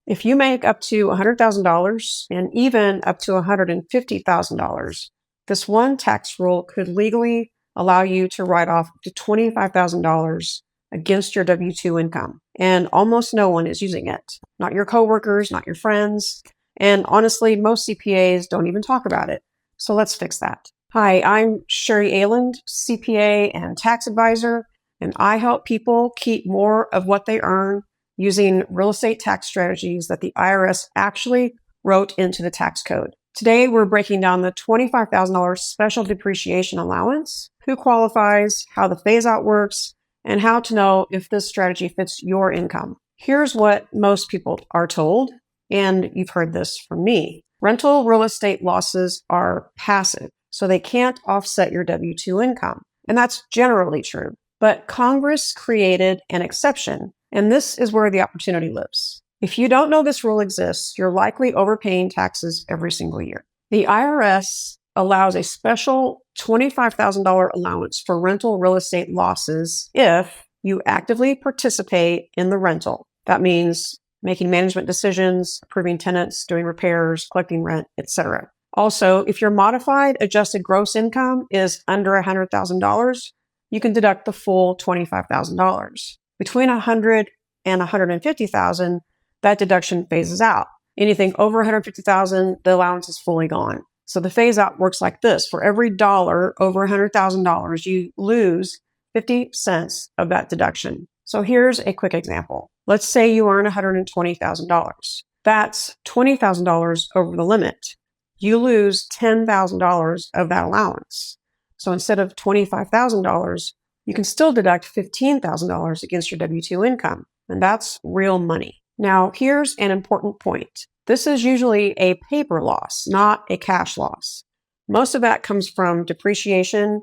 If you make up to $100,000 and even up to $150,000, this one tax rule could legally allow you to write off up to $25,000 against your W-2 income. And almost no one is using it. Not your coworkers, not your friends. And honestly, most CPAs don't even talk about it. So let's fix that. Hi, I'm Sherry Alance, CPA and tax advisor, and I help people keep more of what they earn using real estate tax strategies that the IRS actually wrote into the tax code. Today, we're breaking down the $25,000 special depreciation allowance, who qualifies, how the phase-out works, and how to know if this strategy fits your income. Here's what most people are told, and you've heard this from me. Rental real estate losses are passive, so they can't offset your W-2 income. And that's generally true. But Congress created an exception, and this is where the opportunity lives. If you don't know this rule exists, you're likely overpaying taxes every single year. The IRS allows a special $25,000 allowance for rental real estate losses if you actively participate in the rental. That means making management decisions, approving tenants, doing repairs, collecting rent, etc. Also, if your modified adjusted gross income is under $100,000, you can deduct the full $25,000. Between $100,000 and $150,000, that deduction phases out. Anything over $150,000, the allowance is fully gone. So the phase out works like this. For every dollar over $100,000, you lose 50 cents of that deduction. So here's a quick example. Let's say you earn $120,000. That's $20,000 over the limit. You lose $10,000 of that allowance. So instead of $25,000, you can still deduct $15,000 against your W-2 income. And that's real money. Now, here's an important point. This is usually a paper loss, not a cash loss. Most of that comes from depreciation,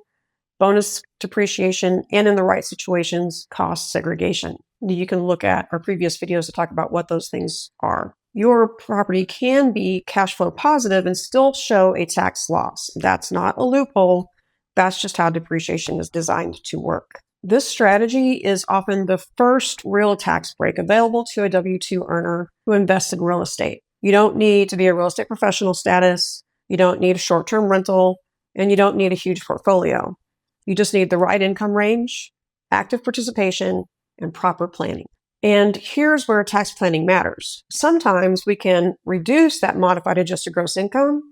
bonus depreciation, and in the right situations, cost segregation. You can look at our previous videos to talk about what those things are. Your property can be cash flow positive and still show a tax loss. That's not a loophole. That's just how depreciation is designed to work. This strategy is often the first real tax break available to a W-2 earner who invests in real estate. You don't need to be a real estate professional status. You don't need a short-term rental, and you don't need a huge portfolio. You just need the right income range, active participation, and proper planning. And here's where tax planning matters. Sometimes we can reduce that modified adjusted gross income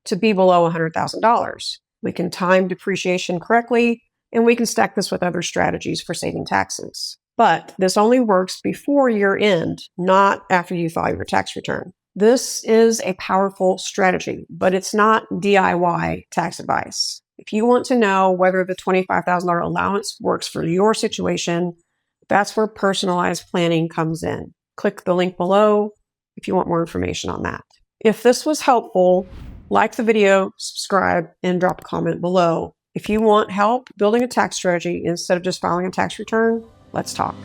to be below $100,000. We can time depreciation correctly, and we can stack this with other strategies for saving taxes. But this only works before year end, not after you file your tax return. This is a powerful strategy, but it's not DIY tax advice. If you want to know whether the $25,000 allowance works for your situation, that's where personalized planning comes in. Click the link below if you want more information on that. If this was helpful, like the video, subscribe, and drop a comment below. If you want help building a tax strategy instead of just filing a tax return, let's talk.